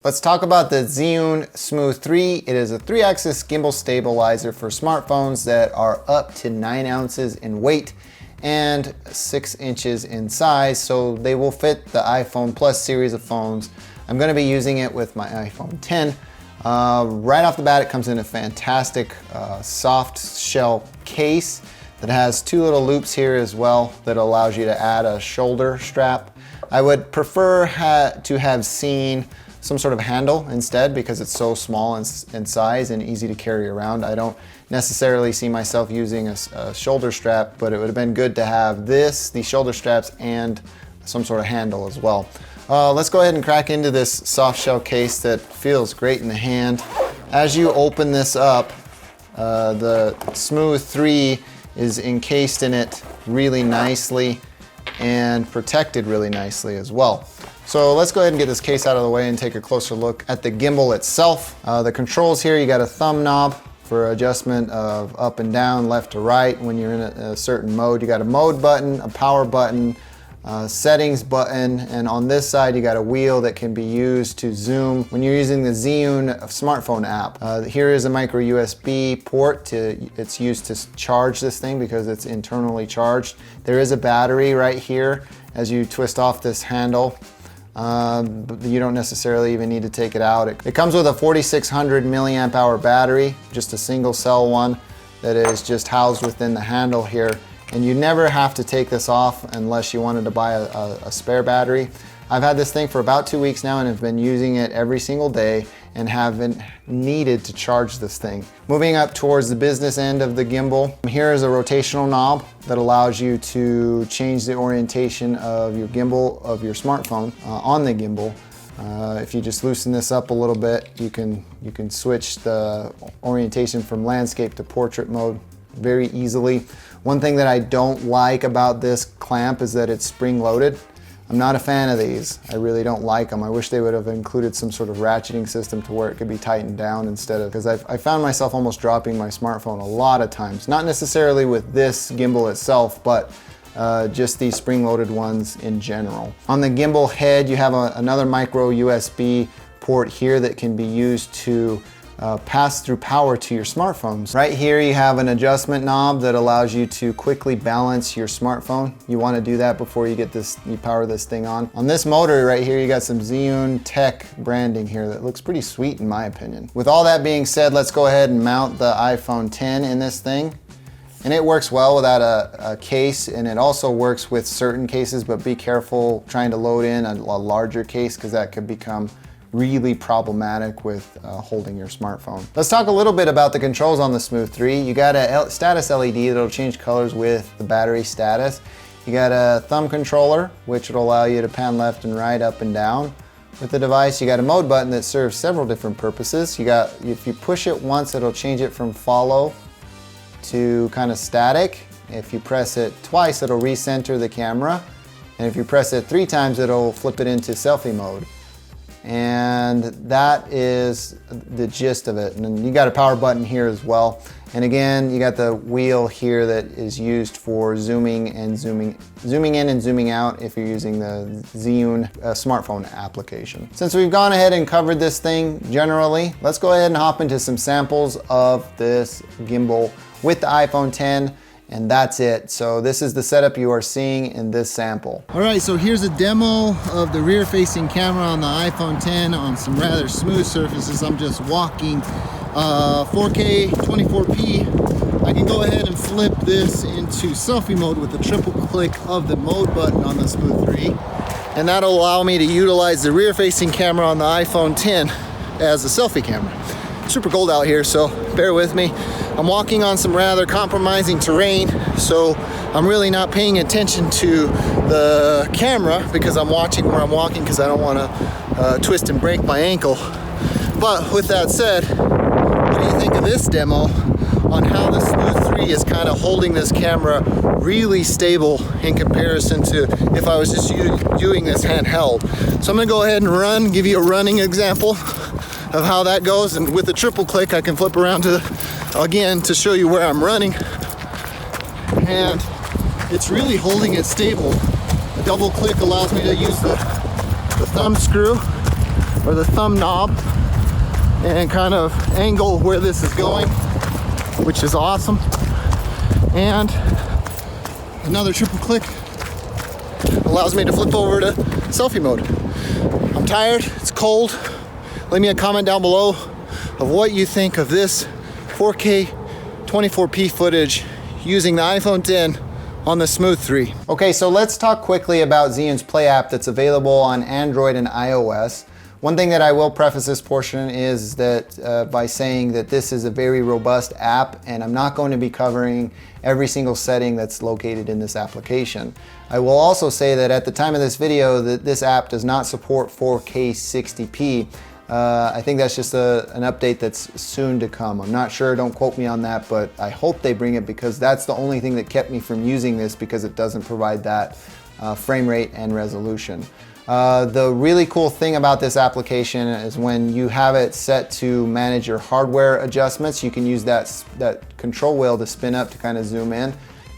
Let's talk about the Zhiyun Smooth 3. It is a 3-axis gimbal stabilizer for smartphones that are up to 9 ounces in weight and 6 inches in size, so they will fit the iPhone Plus series of phones. I'm going to be using it with my iPhone 10. Right off the bat, it comes in a fantastic soft shell case that has 2 little loops here as well that allows you to add a shoulder strap. I would prefer to have seen some sort of handle instead because it's so small in size and easy to carry around. I don't necessarily see myself using a shoulder strap, but it would have been good to have these shoulder straps and some sort of handle as well. Let's go ahead and crack into this soft shell case that feels great in the hand. As you open this up, the Smooth 3 is encased in it really nicely and protected really nicely as well. So let's go ahead and get this case out of the way and take a closer look at the gimbal itself. The controls here, you got a thumb knob for adjustment of up and down, left to right when you're in a certain mode. You got a mode button, a power button, settings button, and on this side you got a wheel that can be used to zoom when you're using the Zhiyun smartphone app. Here is a micro USB port. It's used to charge this thing because it's internally charged. There is a battery right here as you twist off this handle. But you don't necessarily even need to take it out. It comes with a 4600 milliamp hour battery, just a single cell one that is just housed within the handle here. And you never have to take this off unless you wanted to buy a spare battery. I've had this thing for about 2 weeks now and have been using it every single day and haven't needed to charge this thing. Moving up towards the business end of the gimbal, here is a rotational knob that allows you to change the orientation of your gimbal, of your smartphone on the gimbal. If you just loosen this up a little bit, you can switch the orientation from landscape to portrait mode very easily. One thing that I don't like about this clamp is that it's spring-loaded. I'm not a fan of these. I really don't like them. I wish they would have included some sort of ratcheting system to where it could be tightened down instead of, because I found myself almost dropping my smartphone a lot of times. Not necessarily with this gimbal itself, but just these spring-loaded ones in general. On the gimbal head, you have another micro USB port here that can be used to pass through power to your smartphones. Right here you have an adjustment knob that allows you to quickly balance your smartphone. You want to do that before you power this thing on. On this motor right here, you got some Zhiyun Tech branding here that looks pretty sweet in my opinion. With all that being said, let's go ahead and mount the iPhone 10 in this thing. And it works well without a case, and it also works with certain cases, but be careful trying to load in a larger case because that could become really problematic with holding your smartphone. Let's talk a little bit about the controls on the Smooth 3. You got a status LED that'll change colors with the battery status. You got a thumb controller, which will allow you to pan left and right, up and down with the device. You got a mode button that serves several different purposes. If you push it once, it'll change it from follow to kind of static. If you press it twice, it'll recenter the camera. And if you press it 3 times, it'll flip it into selfie mode. And that is the gist of it. And then you got a power button here as well. And again, you got the wheel here that is used for zooming in and zooming out if you're using the Zhiyun smartphone application. Since we've gone ahead and covered this thing generally, let's go ahead and hop into some samples of this gimbal with the iPhone 10. And that's it. So this is the setup you are seeing in this sample. All right, so here's a demo of the rear-facing camera on the iPhone 10 on some rather smooth surfaces. I'm just walking 4K 24p. I can go ahead and flip this into selfie mode with the triple click of the mode button on the Smooth 3. And that'll allow me to utilize the rear-facing camera on the iPhone 10 as a selfie camera. Super cold out here, so bear with me. I'm walking on some rather compromising terrain, so I'm really not paying attention to the camera because I'm watching where I'm walking because I don't want to twist and break my ankle. But with that said, what do you think of this demo on how the Smooth 3 is kind of holding this camera really stable in comparison to if I was just doing this handheld? So I'm going to go ahead and give you a running example of how that goes, and with the triple click I can flip around again to show you where I'm running, and it's really holding it stable. A double click allows me to use the thumb screw or the thumb knob, and kind of angle where this is going, which is awesome. And another triple click allows me to flip over to selfie mode. I'm tired, it's cold. Leave me a comment down below of what you think of this 4K 24p footage using the iPhone X on the Smooth 3. Okay, so let's talk quickly about Zhiyun's Play app that's available on Android and iOS. One thing that I will preface this portion is that by saying that this is a very robust app, and I'm not going to be covering every single setting that's located in this application. I will also say that at the time of this video that this app does not support 4K 60p. I think that's just an update that's soon to come. I'm not sure, don't quote me on that, but I hope they bring it because that's the only thing that kept me from using this, because it doesn't provide that frame rate and resolution. The really cool thing about this application is when you have it set to manage your hardware adjustments, you can use that control wheel to spin up to kind of zoom in.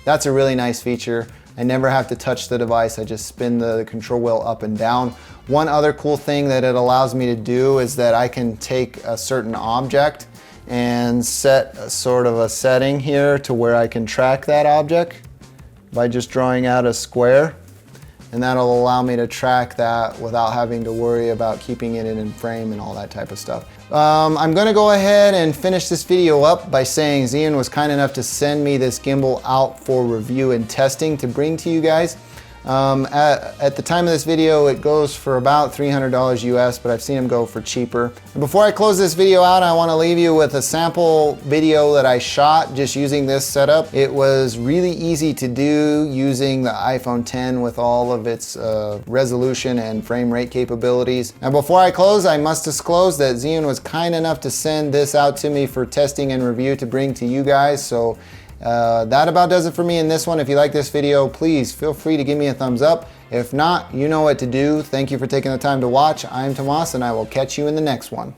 That's a really nice feature. I never have to touch the device, I just spin the control wheel up and down. One other cool thing that it allows me to do is that I can take a certain object and set a sort of a setting here to where I can track that object by just drawing out a square. And that'll allow me to track that without having to worry about keeping it in frame and all that type of stuff. I'm gonna go ahead and finish this video up by saying Zhiyun was kind enough to send me this gimbal out for review and testing to bring to you guys. At the time of this video, it goes for about $300 US, but I've seen them go for cheaper. And before I close this video out, I want to leave you with a sample video that I shot just using this setup. It was really easy to do using the iPhone X with all of its resolution and frame rate capabilities. And before I close, I must disclose that Zhiyun was kind enough to send this out to me for testing and review to bring to you guys. So that about does it for me in this one. If you like this video, please feel free to give me a thumbs up. If not, you know what to do. Thank you for taking the time to watch. I'm Tomas, and I will catch you in the next one.